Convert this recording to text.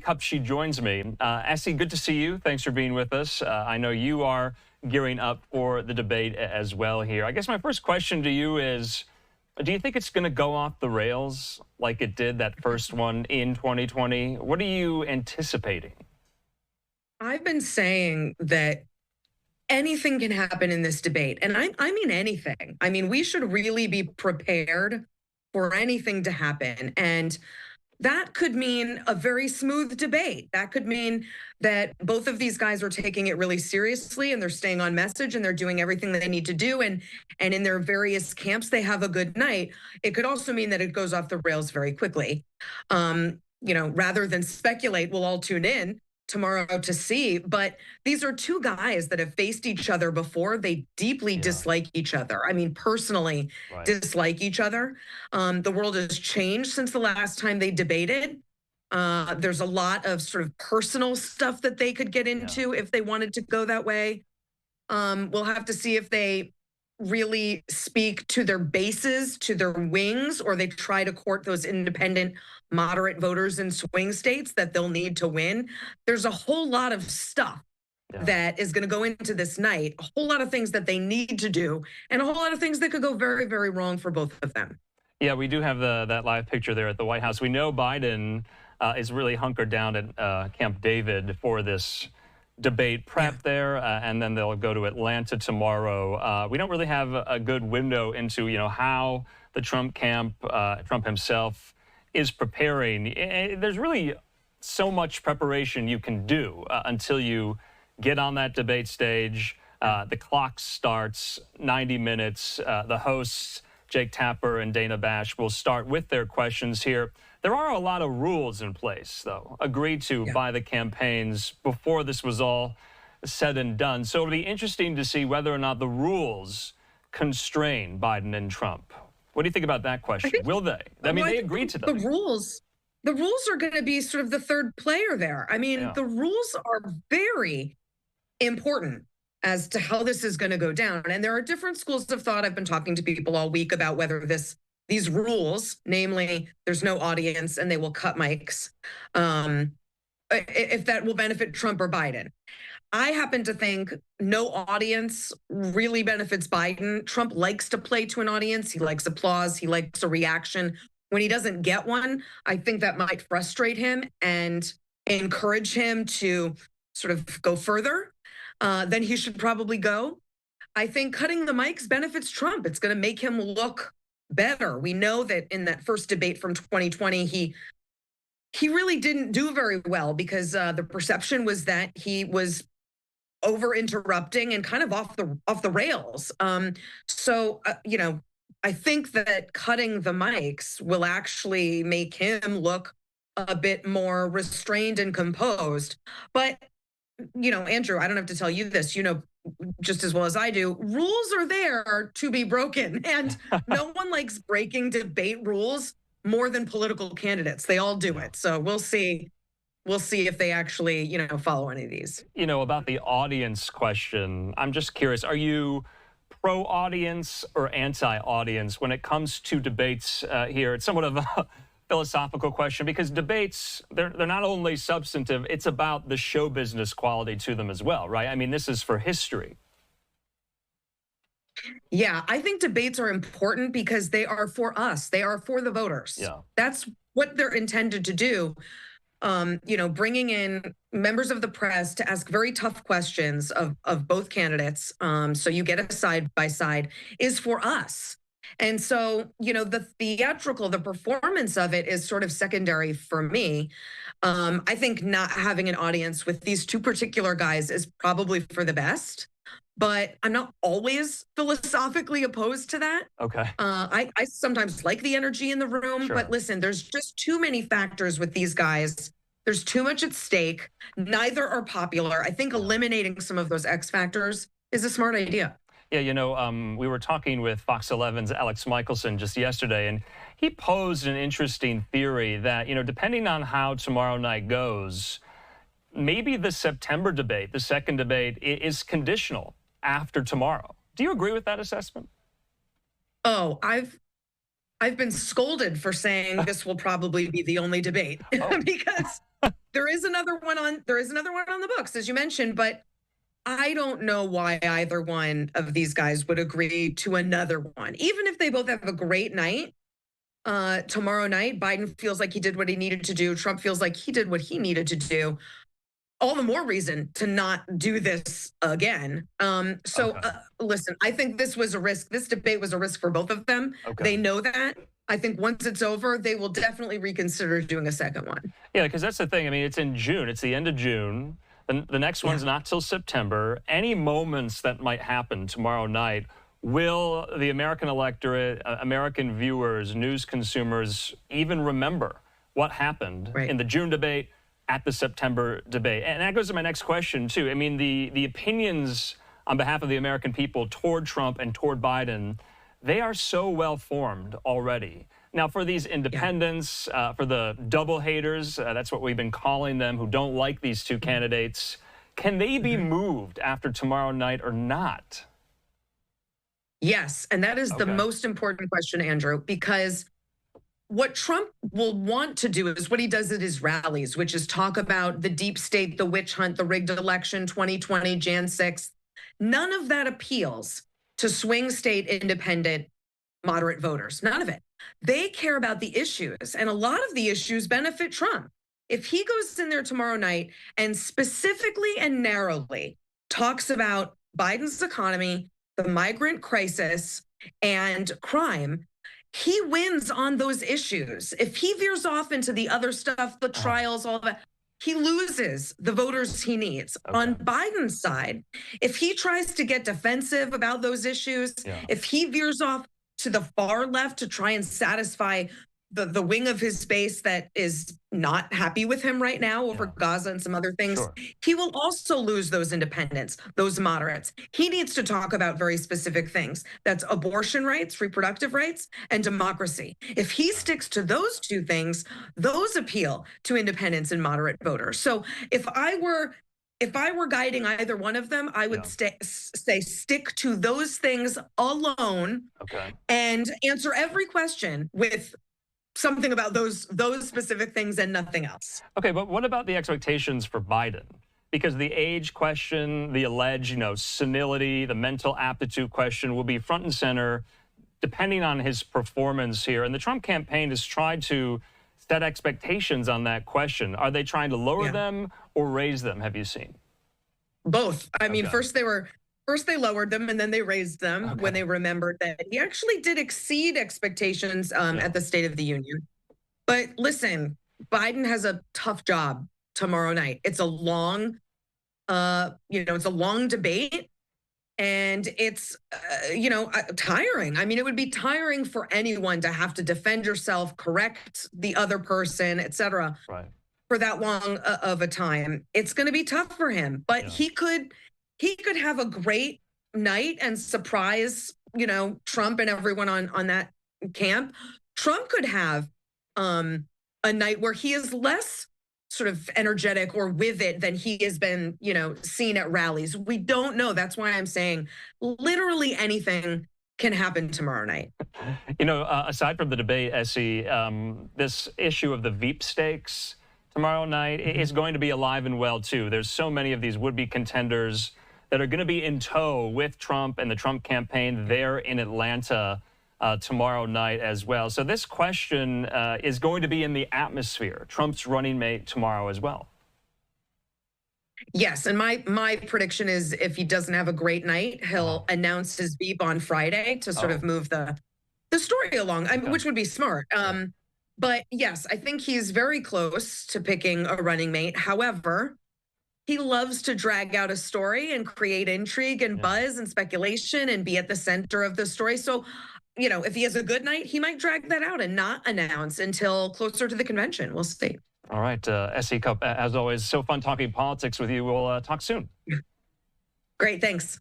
Cup, she joins me. Essie, good to see you. Thanks for being with us. I know you are gearing up for the debate as well here. I guess my first question to you is, do you think it's going to go off the rails like it did that first one in 2020? What are you anticipating? I've been saying that anything can happen in this debate. And I mean anything. I mean, we should really be prepared for anything to happen. And that could mean a very smooth debate. That could mean that both of these guys are taking it really seriously and they're staying on message and they're doing everything that they need to do. And in their various camps, they have a good night. It could also mean that it goes off the rails very quickly. Rather than speculate, we'll all tune in tomorrow to see. But these are two guys that have faced each other before. They deeply dislike each other. I mean, personally dislike each other. The world has changed since the last time they debated. There's a lot of sort of personal stuff that they could get into if they wanted to go that way. We'll have to see if they really speak to their bases, to their wings, or they try to court those independent, moderate voters in swing states that they'll need to win. There's a whole lot of stuff that is going to go into this night, a whole lot of things that they need to do, and a whole lot of things that could go very, very wrong for both of them. Yeah, we do have that live picture there at the White House. We know Biden is really hunkered down at Camp David for this debate prep there, and then they'll go to Atlanta tomorrow. We don't really have a good window into, how the Trump camp, Trump himself, is preparing. There's really so much preparation you can do until you get on that debate stage. The clock starts 90 minutes. The hosts, Jake Tapper and Dana Bash, will start with their questions here. There are a lot of rules in place, though, agreed to by the campaigns before this was all said and done. So it'll be interesting to see whether or not the rules constrain Biden and Trump. What do you think about that question? Will they? I mean, they agreed to them. The rules are going to be sort of the third player there. I mean, the rules are very important as to how this is going to go down. And there are different schools of thought. I've been talking to people all week about whether these rules, namely there's no audience and they will cut mics, if that will benefit Trump or Biden. I happen to think no audience really benefits Biden. Trump likes to play to an audience. He likes applause. He likes a reaction. When he doesn't get one, I think that might frustrate him and encourage him to sort of go further. Then he should probably go. I think cutting the mics benefits Trump. It's going to make him look better. We know that in that first debate from 2020, he really didn't do very well because the perception was that he was over interrupting and kind of off the rails. I think that cutting the mics will actually make him look a bit more restrained and composed. But Andrew, I don't have to tell you this, just as well as I do, rules are there to be broken. And no one likes breaking debate rules more than political candidates. They all do it. So we'll see. We'll see if they actually, follow any of these. About the audience question, I'm just curious, are you pro-audience or anti-audience when it comes to debates here? It's somewhat of a philosophical question because debates, they're not only substantive, it's about the show business quality to them as well, right? I mean, this is for history. Yeah, I think debates are important because they are for us. They are for the voters. Yeah. That's what they're intended to do. Bringing in members of the press to ask very tough questions of both candidates, so you get a side by side, is for us. And so, the theatrical, the performance of it is sort of secondary for me. I think not having an audience with these two particular guys is probably for the best, but I'm not always philosophically opposed to that. Okay. I sometimes like the energy in the room, but listen, there's just too many factors with these guys. There's too much at stake. Neither are popular. I think eliminating some of those X factors is a smart idea. Yeah, we were talking with Fox 11's Alex Michelson just yesterday, and he posed an interesting theory that, depending on how tomorrow night goes, maybe the September debate, the second debate, is conditional after tomorrow. Do you agree with that assessment? Oh, I've been scolded for saying this will probably be the only debate because there is another one on the books, as you mentioned, but I don't know why either one of these guys would agree to another one. Even if they both have a great night, tomorrow night, Biden feels like he did what he needed to do. Trump feels like he did what he needed to do. All the more reason to not do this again. Okay. Listen, I think this was a risk. This debate was a risk for both of them. Okay. They know that. I think once it's over, they will definitely reconsider doing a second one. Yeah, because that's the thing. I mean, it's in June. It's the end of June. The next one's not till September. Any moments that might happen tomorrow night, will the American electorate, American viewers, news consumers even remember what happened in the June debate, at the September debate? And that goes to my next question, too. I mean, the opinions on behalf of the American people toward Trump and toward Biden, they are so well formed already. Now, for these independents, for the double haters, that's what we've been calling them, who don't like these two candidates, can they be moved after tomorrow night or not? Yes, and that is the most important question, Andrew, because what Trump will want to do is what he does at his rallies, which is talk about the deep state, the witch hunt, the rigged election, 2020, Jan 6th. None of that appeals to swing state independent moderate voters. None of it. They care about the issues, and a lot of the issues benefit Trump. If he goes in there tomorrow night and specifically and narrowly talks about Biden's economy, the migrant crisis, and crime, he wins on those issues. If he veers off into the other stuff, the trials, all of that, he loses the voters he needs. On Biden's side, if he tries to get defensive about those issues, if he veers off to the far left to try and satisfy the wing of his base that is not happy with him right now over Gaza and some other things, he will also lose those independents, those moderates. He needs to talk about very specific things. That's abortion rights, reproductive rights, and democracy. If he sticks to those two things, those appeal to independents and moderate voters. So if I were guiding either one of them, I would say stick to those things alone and answer every question with something about those specific things and nothing else. Okay, but what about the expectations for Biden? Because the age question, the alleged, senility, the mental aptitude question will be front and center depending on his performance here. And the Trump campaign has tried to set expectations on that question. Are they trying to lower them or raise them, have you seen? Both. I mean, first they lowered them and then they raised them when they remembered that he actually did exceed expectations at the State of the Union. But listen, Biden has a tough job tomorrow night. It's a long, it's a long debate, and it's, tiring. I mean, it would be tiring for anyone to have to defend yourself, correct the other person, et cetera, for that long of a time. It's going to be tough for him, but he could have a great night and surprise, Trump and everyone on that camp. Trump could have a night where he is less sort of energetic or with it than he has been, seen at rallies. We don't know. That's why I'm saying literally anything can happen tomorrow night. Aside from the debate, Essie, this issue of the Veep stakes tomorrow night is going to be alive and well, too. There's so many of these would-be contenders that are going to be in tow with Trump and the Trump campaign there in Atlanta tomorrow night as well. So this question is going to be in the atmosphere, Trump's running mate tomorrow as well. Yes, and my prediction is if he doesn't have a great night, he'll announce his Veep on Friday to sort of move the story along, which would be smart. But yes, I think he's very close to picking a running mate. However, he loves to drag out a story and create intrigue and buzz and speculation and be at the center of the story. So, if he has a good night, he might drag that out and not announce until closer to the convention. We'll see. All right, Essie Cup, as always, so fun talking politics with you. We'll talk soon. Great, thanks.